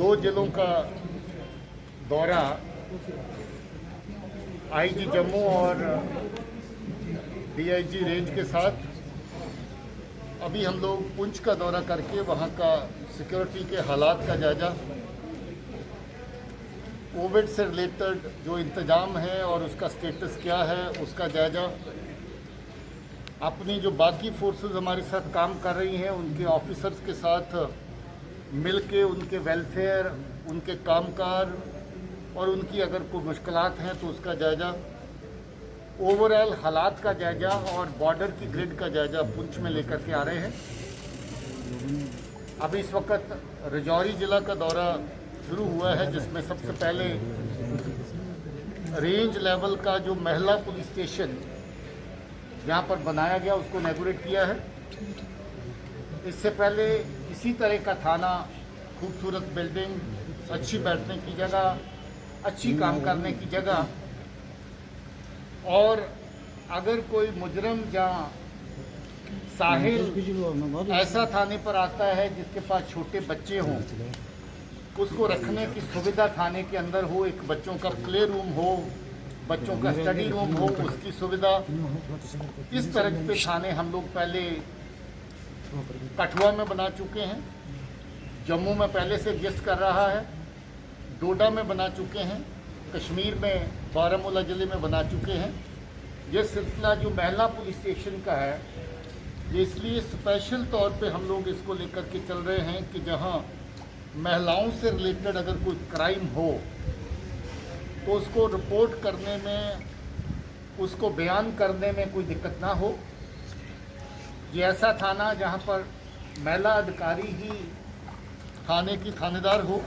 दो जिलों का दौरा आईजी जम्मू और डीआईजी रेंज के साथ। अभी हम लोग पुंछ का दौरा करके वहाँ का सिक्योरिटी के हालात का जायजा, कोविड से रिलेटेड जो इंतज़ाम है और उसका स्टेटस क्या है उसका जायजा, अपनी जो बाकी फोर्सेस हमारे साथ काम कर रही हैं उनके ऑफिसर्स के साथ मिल के उनके वेलफेयर, उनके कामकाज और उनकी अगर कोई मुश्किलात हैं तो उसका जायजा, ओवरऑल हालात का जायजा और बॉर्डर की ग्रिड का जायजा पुंछ में लेकर के आ रहे हैं। अभी इस वक्त राजौरी जिला का दौरा शुरू हुआ है, जिसमें सबसे पहले रेंज लेवल का जो महिला पुलिस स्टेशन जहाँ पर बनाया गया उसको इनॉग्रेट किया है। इससे पहले इसी तरह का थाना, खूबसूरत बिल्डिंग, अच्छी बैठने की जगह, अच्छी काम करने की जगह, और अगर कोई मुजरम जहाँ साहिल ऐसा थाने पर आता है जिसके पास छोटे बच्चे हों, उसको रखने की सुविधा थाने के अंदर हो, एक बच्चों का प्ले रूम हो, बच्चों का स्टडी रूम हो, उसकी सुविधा। इस तरह के थाने हम लोग पहले कठुआ में बना चुके हैं, जम्मू में पहले से एग्जिस्ट कर रहा है, डोडा में बना चुके हैं, कश्मीर में बारामूला ज़िले में बना चुके हैं। ये सिलसिला जो महिला पुलिस स्टेशन का है, ये इसलिए स्पेशल तौर पे हम लोग इसको लेकर के चल रहे हैं कि जहां महिलाओं से रिलेटेड अगर कोई क्राइम हो तो उसको रिपोर्ट करने में, उसको बयान करने में कोई दिक्कत ना हो। ये ऐसा थाना जहां पर महिला अधिकारी ही थाने की थानेदार हो,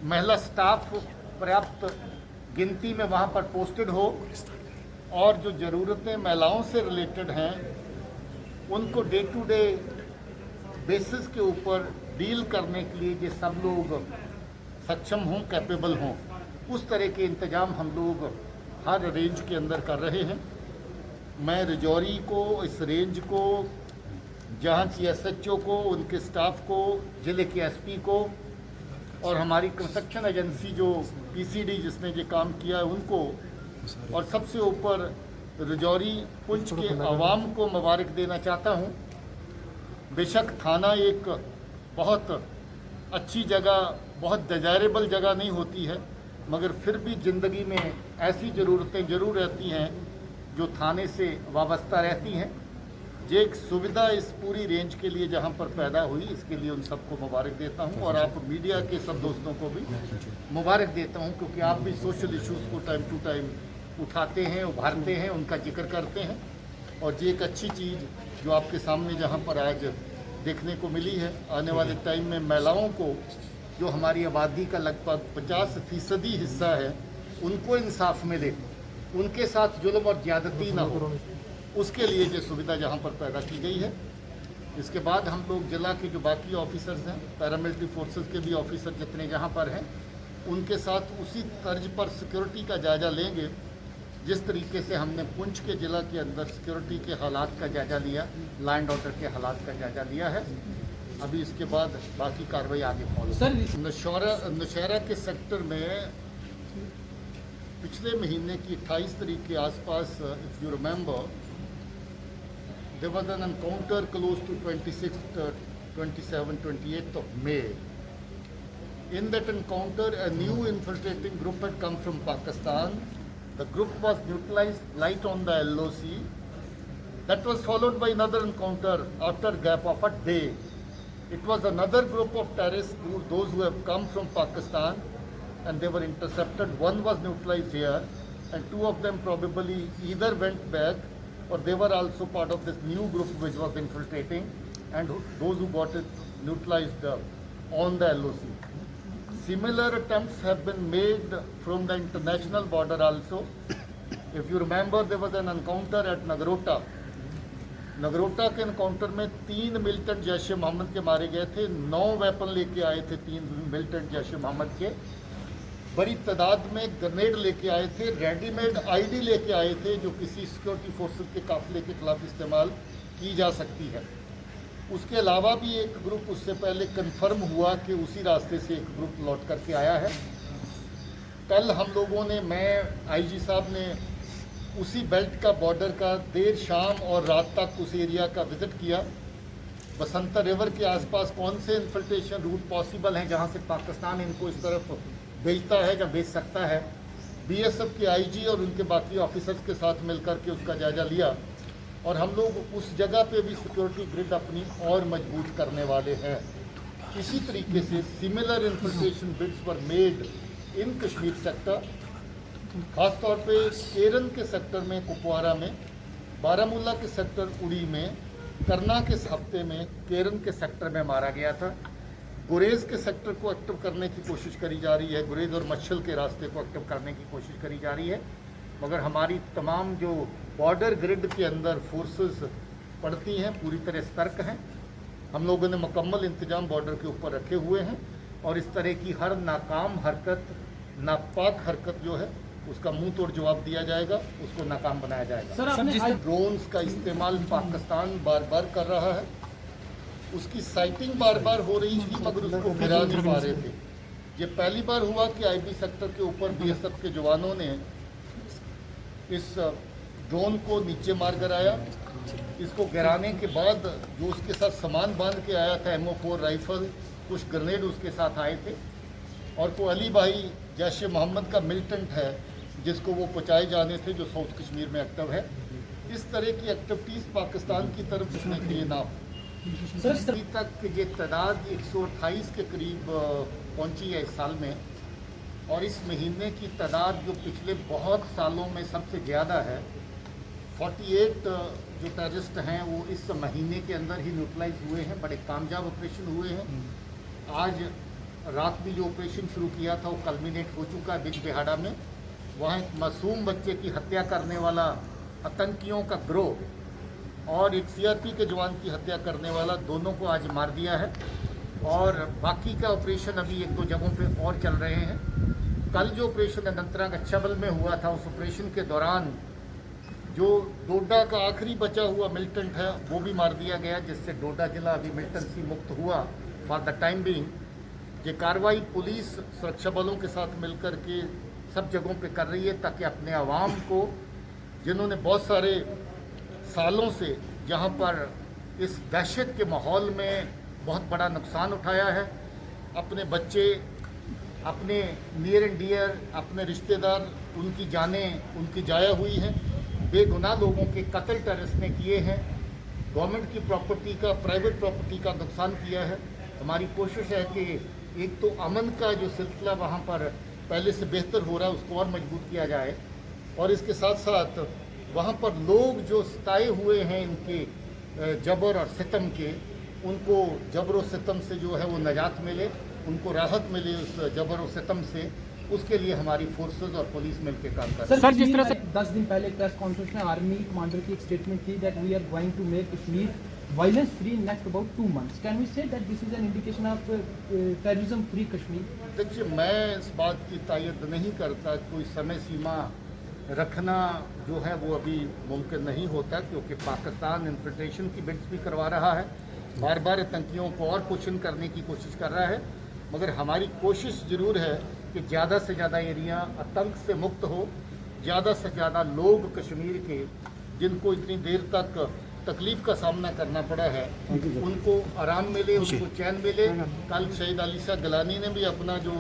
महिला स्टाफ पर्याप्त गिनती में वहाँ पर पोस्टेड हो, और जो ज़रूरतें महिलाओं से रिलेटेड हैं उनको डे टू डे बेसिस के ऊपर डील करने के लिए ये सब लोग सक्षम हों, कैपेबल हों, उस तरह के इंतज़ाम हम लोग हर रेंज के अंदर कर रहे हैं। मैं राजौरी को, इस रेंज को, जहाँ की एसएचओ को, उनके स्टाफ को, ज़िले के एसपी को और हमारी कंस्ट्रक्शन एजेंसी जो पीसीडी जिसने ये काम किया है उनको, और सबसे ऊपर राजौरी पुंछ के अवाम को मुबारक देना चाहता हूँ। बेशक थाना एक बहुत अच्छी जगह, बहुत डिज़ायरेबल जगह नहीं होती है, मगर फिर भी ज़िंदगी में ऐसी ज़रूरतें ज़रूर रहती हैं जो थाने से वाबस्ता रहती हैं। ये एक सुविधा इस पूरी रेंज के लिए जहां पर पैदा हुई, इसके लिए उन सबको मुबारक देता हूं, और आप मीडिया के सब दोस्तों को भी मुबारक देता हूं, क्योंकि आप भी सोशल इश्यूज़ को टाइम टू टाइम उठाते हैं, उभारते हैं, उनका जिक्र करते हैं। और ये एक अच्छी चीज़ जो आपके सामने जहां पर आज देखने को मिली है, आने वाले टाइम में महिलाओं को, जो हमारी आबादी का लगभग 50% हिस्सा है, उनको इंसाफ मिले, उनके साथ जुल्म और ज़्यादती ना हो, उसके लिए ये सुविधा जहाँ पर पैदा की गई है। इसके बाद हम लोग जिला के जो बाकी ऑफिसर्स हैं, पैरामिलिट्री फोर्सेस के भी ऑफिसर जितने जहाँ पर हैं, उनके साथ उसी तर्ज पर सिक्योरिटी का जायजा लेंगे जिस तरीके से हमने पुंछ के ज़िला के अंदर सिक्योरिटी के हालात का जायजा लिया, लैंड ऑर्डर के हालात का जायजा लिया है। अभी इसके बाद बाकी कार्रवाई आगे फॉलो। सर, नौशहरा के सेक्टर में पिछले महीने की 28 तारीख के आसपास, if you remember, there was an encounter close to 26th, 27th, 28th of May. In that encounter, a new infiltrating group had come from Pakistan. The group was neutralized light on the LOC. That was followed by another encounter after a gap of a day. It was another group of terrorists, those who have come from Pakistan, and they were intercepted. One was neutralized here, and two of them probably either went back or they were also part of this new group which was infiltrating, and those who got it neutralized on the LOC. Similar attempts have been made from the international border also. If you remember, there was an encounter at Nagrota. Nagrota के encounter में 3 militant Jaish ए मोहम्मद के मारे गए थे। 9 weapon लेके आए थे 3 militant Jaish ए मोहम्मद के, बड़ी तादाद में ग्रेनेड लेके आए थे, रेडीमेड आईडी लेके आए थे जो किसी सिक्योरिटी फोर्सेस के काफिले के खिलाफ इस्तेमाल की जा सकती है। उसके अलावा भी एक ग्रुप उससे पहले कंफर्म हुआ कि उसी रास्ते से एक ग्रुप लौट करके आया है। कल हम लोगों ने, मैं आईजी साहब ने उसी बेल्ट का बॉर्डर का देर शाम और रात तक उस एरिया का विज़िट किया। बसंतर रिवर के आसपास कौन से इन्फिल्ट्रेशन रूट पॉसिबल हैं जहां से पाकिस्तान इनको इस तरफ भेजता है या भेज सकता है। बीएसएफ के आईजी और उनके बाकी ऑफिसर्स के साथ मिलकर के उसका जायजा लिया और हम लोग उस जगह पे भी सिक्योरिटी ग्रिड अपनी और मजबूत करने वाले हैं। इसी तरीके से similar infiltration bids were made in Kashmir sector, खासतौर पे केरन के सेक्टर में कुपवारा में, बारामूला के सेक्टर उड़ी में, करना के हफ्ते में केरन के सेक्टर में मारा गया था। गुरेज के सेक्टर को एक्टिव करने की कोशिश करी जा रही है, गुरेज और मच्छल के रास्ते को एक्टिव करने की कोशिश करी जा रही है, मगर हमारी तमाम जो बॉर्डर ग्रिड के अंदर फोर्सेस पड़ती हैं पूरी तरह सतर्क हैं। हम लोगों ने मुकम्मल इंतजाम बॉर्डर के ऊपर रखे हुए हैं और इस तरह की हर नाकाम हरकत, नापाक हरकत जो है उसका मुंह तोड़ जवाब दिया जाएगा, उसको नाकाम बनाया जाएगा। सर, ड्रोन्स का इस्तेमाल पाकिस्तान बार बार कर रहा है, उसकी साइटिंग बार बार हो रही थी मगर उसको गिरा नहीं पा रहे थे। ये पहली बार हुआ कि आईबी सेक्टर के ऊपर बीएसएफ के जवानों ने इस ड्रोन को नीचे मार गिराया। इसको गिराने के बाद जो उसके साथ सामान बांध के आया था, MO4 राइफल, कुछ ग्रेनेड उसके साथ आए थे और को अली भाई जैश मोहम्मद का मिलिटेंट है जिसको वो पहुँचाए जाने थे, जो साउथ कश्मीर में एक्टिव है। इस तरह की एक्टिविटीज़ पाकिस्तान की तरफ से ये ना हो। अभी तक ये तादाद 128 के करीब पहुंची है इस साल में, और इस महीने की तादाद जो पिछले बहुत सालों में सबसे ज़्यादा है। 48 जो टेररिस्ट हैं वो इस महीने के अंदर ही न्यूट्रलाइज हुए हैं, बड़े कामयाब ऑपरेशन हुए हैं। आज रात भी जो ऑपरेशन शुरू किया था वो कल्मिनेट हो चुका है बिज बिहाड़ा में। वहाँ एक मासूम बच्चे की हत्या करने वाला आतंकियों का गिरोह और एक सीआरपी के जवान की हत्या करने वाला, दोनों को आज मार दिया है और बाकी का ऑपरेशन अभी एक दो जगहों पे और चल रहे हैं। कल जो ऑपरेशन अनंतनाग गच्छबल में हुआ था, उस ऑपरेशन के दौरान जो डोडा का आखिरी बचा हुआ मिलिटेंट है वो भी मार दिया गया, जिससे डोडा जिला अभी मिलिटेंसी मुक्त हुआ फॉर द टाइम बीइंग। ये कार्रवाई पुलिस सुरक्षा बलों के साथ मिलकर के सब जगहों पे कर रही है ताकि अपने आवाम को, जिन्होंने बहुत सारे सालों से जहाँ पर इस दहशत के माहौल में बहुत बड़ा नुकसान उठाया है, अपने बच्चे, अपने नियर एंड डियर, अपने रिश्तेदार, उनकी जानें उनकी जाया हुई हैं, बेगुनाह लोगों के कत्ल टेररिस्ट ने किए हैं, गवर्नमेंट की प्रॉपर्टी का, प्राइवेट प्रॉपर्टी का नुकसान किया है। हमारी कोशिश है कि एक तो अमन का जो सिलसिला वहाँ पर पहले से बेहतर हो रहा है उसको और मजबूत किया जाए, और इसके साथ साथ वहाँ पर लोग जो सताए हुए हैं इनके जबर और सितम के, उनको जबर और सितम से जो है वो निजात मिले, उनको राहत मिले उस जबर और सितम से, उसके लिए हमारी फोर्सेस और पुलिस मिलकर काम कर रही है। सर, जिस तरह से 10 दिन पहले प्रेस कॉन्फ्रेंस में आर्मी कमांडर की एक स्टेटमेंट थी that we are going to make Kashmir violence free in next about 2 months, can we say that this is an indication of terrorism free Kashmir? देखिए, मैं इस बात की तायद नहीं करता, कोई समय सीमा रखना जो है वो अभी मुमकिन नहीं होता, क्योंकि पाकिस्तान इन्फिल्ट्रेशन की बिड्स भी करवा रहा है, बार बार आतंकियों को और पुशन करने की कोशिश कर रहा है, मगर हमारी कोशिश ज़रूर है कि ज़्यादा से ज़्यादा एरिया आतंक से मुक्त हो, ज़्यादा से ज़्यादा लोग कश्मीर के जिनको इतनी देर तक तकलीफ़ का सामना करना पड़ा है उनको आराम मिले, उनको चैन मिले। कल शहीद अली शाह गिलानी ने भी अपना जो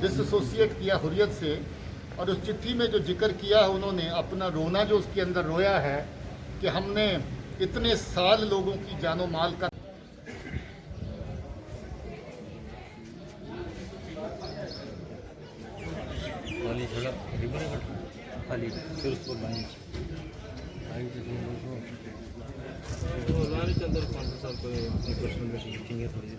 डिसएसोसिएट किया हुर्रियत से, और उस चिट्ठी में जो जिक्र किया है उन्होंने अपना रोना जो उसके अंदर रोया है कि हमने इतने साल लोगों की जानो माल का लाल चंद्र खान साहब को प्रश्न में थोड़ी